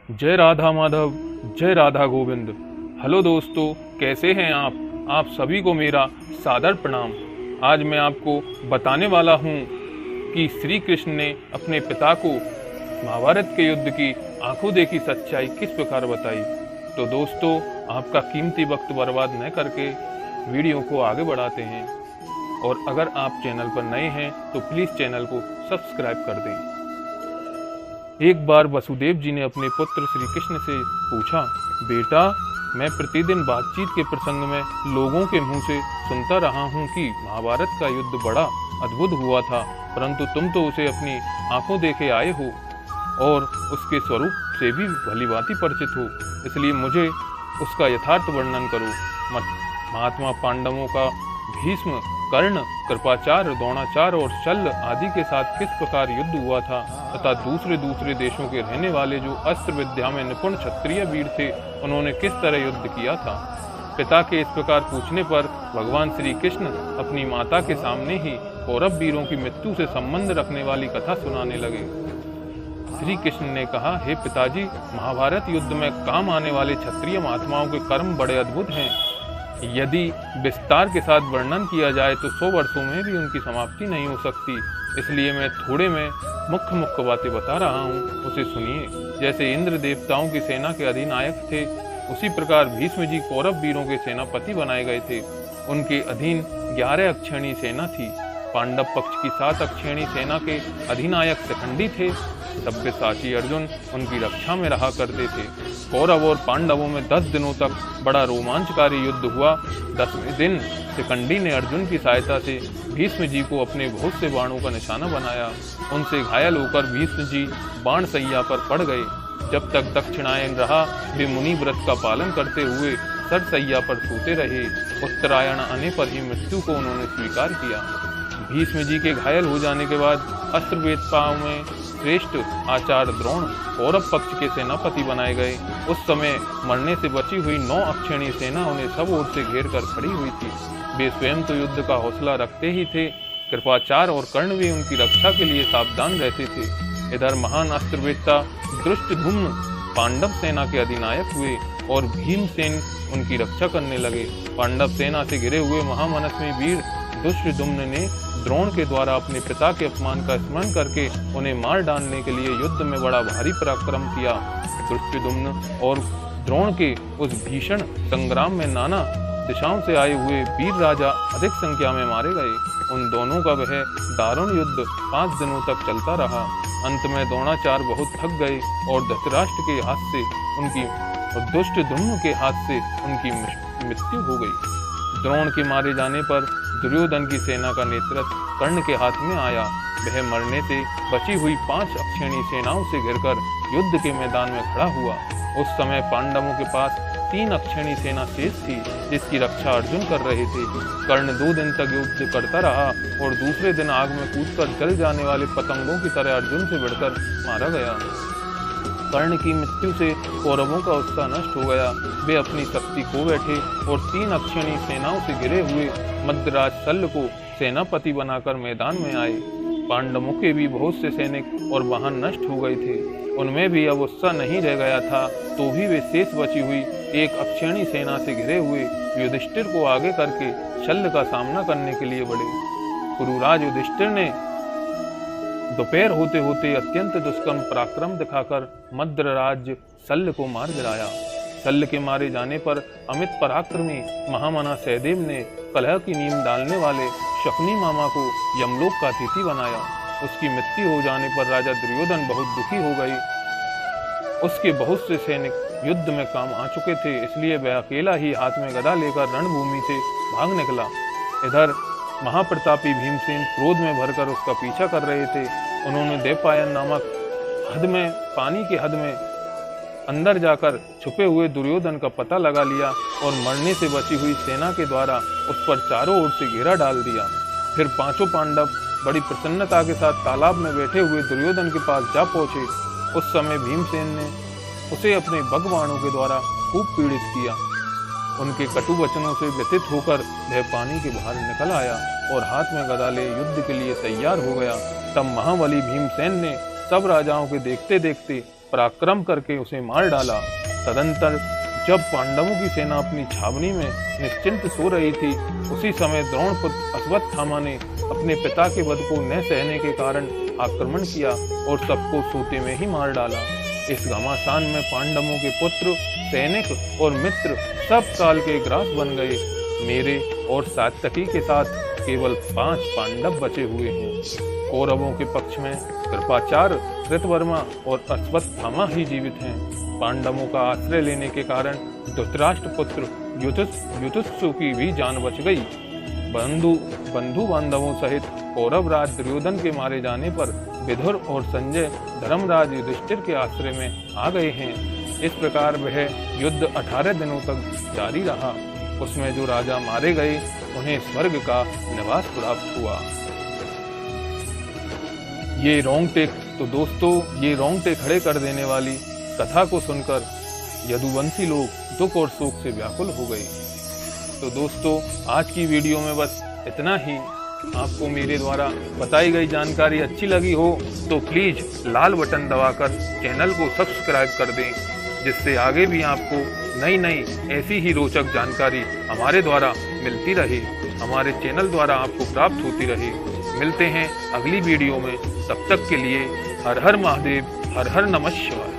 जय राधा माधव, जय राधा गोविंद। हेलो दोस्तों, कैसे हैं आप सभी को मेरा सादर प्रणाम। आज मैं आपको बताने वाला हूँ कि श्री कृष्ण ने अपने पिता को महाभारत के युद्ध की आंखों देखी सच्चाई किस प्रकार बताई। तो दोस्तों, आपका कीमती वक्त बर्बाद न करके वीडियो को आगे बढ़ाते हैं, और अगर आप चैनल पर नए हैं तो प्लीज़ चैनल को सब्सक्राइब कर दें। एक बार वसुदेव जी ने अपने पुत्र श्री कृष्ण से पूछा, बेटा, मैं प्रतिदिन बातचीत के प्रसंग में लोगों के मुंह से सुनता रहा हूँ कि महाभारत का युद्ध बड़ा अद्भुत हुआ था, परंतु तुम तो उसे अपनी आंखों देखे आए हो और उसके स्वरूप से भी भलीभांति परिचित हो, इसलिए मुझे उसका यथार्थ वर्णन करो। महात्मा पांडवों का भीष्म, कर्ण, कृपाचार्य, द्रोणाचार्य और शल्य आदि के साथ किस प्रकार युद्ध हुआ था तथा दूसरे देशों के रहने वाले जो अस्त्र विद्या में निपुण क्षत्रिय वीर थे, उन्होंने किस तरह युद्ध किया था। पिता के इस प्रकार पूछने पर भगवान श्री कृष्ण अपनी माता के सामने ही कौरव वीरों की मृत्यु से संबंध रखने वाली कथा सुनाने लगे। श्री कृष्ण ने कहा, हे पिताजी, महाभारत युद्ध में काम आने वाले क्षत्रिय महात्माओं के कर्म बड़े अद्भुत हैं। यदि विस्तार के साथ वर्णन किया जाए तो 100 वर्षों में भी उनकी समाप्ति नहीं हो सकती, इसलिए मैं थोड़े में मुख्य बातें बता रहा हूँ, उसे सुनिए। जैसे इंद्र देवताओं की सेना के अधिनायक थे, उसी प्रकार भीष्म जी कौरव वीरों के सेनापति बनाए गए थे। उनके अधीन 11 अक्षौहिणी सेना थी। पांडव पक्ष की 7 अक्षौहिणी सेना के अधिनायक शिखंडी थे। सब्यसाची अर्जुन उनकी रक्षा में रहा करते थे। कौरव और पांडवों में 10 दिनों तक बड़ा रोमांचकारी युद्ध हुआ। 10वें दिन शिखंडी ने अर्जुन की सहायता से भीष्म जी को अपने बहुत से बाणों का निशाना बनाया। उनसे घायल होकर भीष्म जी बाण सैया पर पड़ गए। जब तक दक्षिणायन रहा, वे मुनि व्रत का पालन करते हुए सरसैया पर सोते रहे। उत्तरायण आने पर ही मृत्यु को उन्होंने स्वीकार किया। भीष्म जी के घायल हो जाने के बाद अस्त्रवेत्ताओं में श्रेष्ठ आचार्य द्रोण कौरव पक्ष के सेनापति बनाए गए। उस समय मरने से बची हुई 9 अक्षौहिणी सेना उन्हें सब ओर से घेर कर खड़ी हुई थी। वे स्वयं तो युद्ध का हौसला रखते ही थे, कृपाचार्य और कर्ण भी उनकी रक्षा के लिए सावधान रहते थे। इधर महान अस्त्रवेत्ता धृष्टद्युम्न पांडव सेना के अधिनायक हुए और भीमसेन उनकी रक्षा करने लगे। पांडव सेना से घिरे हुए महामनस्वी वीर धृष्टद्युम्न ने द्रोण के द्वारा अपने पिता के अपमान का स्मरण करके उन्हें मार डालने के लिए युद्ध में बड़ा भारी पराक्रम किया। धृष्टद्युम्न और द्रोण के उस भीषण संग्राम में नाना दिशाओं से आए हुए वीर राजा अधिक संख्या में मारे गए। उन दोनों का वह दारुण युद्ध 5 दिनों तक चलता रहा। अंत में द्रोणाचार्य बहुत थक गए और धृतराष्ट्र के हाथ से और धृष्टद्युम्न के हाथ से उनकी मृत्यु हो गई। द्रोण के मारे जाने पर दुर्योधन की सेना का नेतृत्व कर्ण के हाथ में आया। वह मरने से बची हुई 5 अक्षौहिणी सेनाओं से घिरकर युद्ध के मैदान में खड़ा हुआ। उस समय पांडवों के पास 3 अक्षौहिणी सेना शेष थी, जिसकी रक्षा अर्जुन कर रहे थे। कर्ण 2 दिन तक युद्ध करता रहा और दूसरे दिन आग में कूदकर जल जाने वाले पतंगों की तरह अर्जुन से भिड़कर मारा गया। कर्ण की मृत्यु से कौरवों का उत्साह नष्ट हो गया। वे अपनी शक्ति खो बैठे और 3 अक्षौहिणी सेनाओं से घिरे हुए मद्राज शल्य को सेनापति बनाकर मैदान में आए। पांडवों के भी बहुत से सैनिक और वाहन नष्ट हो गए थे। उनमें भी अब उत्साह नहीं रह गया था, तो भी वे शेष बची हुई 1 अक्षौहिणी सेना से घिरे हुए युधिष्ठिर को आगे करके शल्य का सामना करने के लिए बढ़े। कुरुराज युधिष्ठिर ने दोपहर होते होते अत्यंत दुष्कर्म पराक्रम दिखाकर मद्रराज शल्य को मार गिराया। शल्य के मारे जाने पर अमित पराक्रमी महामना सहदेव ने कलह की नींव डालने वाले शकुनी मामा को यमलोक का अतिथि बनाया। उसकी मृत्यु हो जाने पर राजा दुर्योधन बहुत दुखी हो गए। उसके बहुत से सैनिक युद्ध में काम आ चुके थे, इसलिए वह अकेला ही हाथ में गदा लेकर रणभूमि से भाग निकला। इधर महाप्रतापी भीमसेन क्रोध में भरकर उसका पीछा कर रहे थे। उन्होंने देवपायन नामक हद में पानी के हद में अंदर जाकर छुपे हुए दुर्योधन का पता लगा लिया और मरने से बची हुई सेना के द्वारा उस पर चारों ओर से घेरा डाल दिया। फिर 5 पांडव बड़ी प्रसन्नता के साथ तालाब में बैठे हुए दुर्योधन के पास जा पहुंचे। उस समय भीमसेन ने उसे अपने भगवानों के द्वारा खूब पीड़ित किया। उनके कटु वचनों से व्यथित होकर वह पानी के बाहर निकल आया और हाथ में गदा ले युद्ध के लिए तैयार हो गया। तब महाबली भीमसेन ने सब राजाओं के देखते देखते पराक्रम करके उसे मार डाला। तदंतर जब पांडवों की सेना अपनी छावनी में निश्चिंत सो रही थी, उसी समय द्रोण पुत्र अश्वत्थामा ने अपने पिता के वध को न सहने के कारण आक्रमण किया और सबको सोते में ही मार डाला। इस घमासान में पांडवों के पुत्र, सैनिक और मित्र सब काल के ग्रास बन गए। मेरे और सात्यकी के साथ केवल 5 पांडव बचे हुए हैं। कौरवों के पक्ष में कृपाचार्य, कृतवर्मा और अश्वत्थामा ही जीवित हैं। पांडवों का आश्रय लेने के कारण धृतराष्ट्र पुत्र युधिष्ठिर की भी जान बच गई। बंधु बांधवों सहित कौरवराज दुर्योधन के मारे जाने पर विदुर और संजय धर्मराज युधिष्ठिर के आश्रय में आ गए हैं। इस प्रकार वह युद्ध 18 दिनों तक जारी रहा। उसमें जो राजा मारे गए उन्हें स्वर्ग का निवास प्राप्त हुआ। ये रोंगटे खड़े कर देने वाली कथा को सुनकर यदुवंशी लोग दुख और शोक से व्याकुल हो गए। तो दोस्तों, आज की वीडियो में बस इतना ही। आपको मेरे द्वारा बताई गई जानकारी अच्छी लगी हो तो प्लीज लाल बटन दबाकर चैनल को सब्सक्राइब कर दें, जिससे आगे भी आपको नई ऐसी ही रोचक जानकारी हमारे द्वारा मिलती रहे, हमारे चैनल द्वारा आपको प्राप्त होती रहे। मिलते हैं अगली वीडियो में, तब तक के लिए हर हर महादेव, हर हर नमः शिवाय।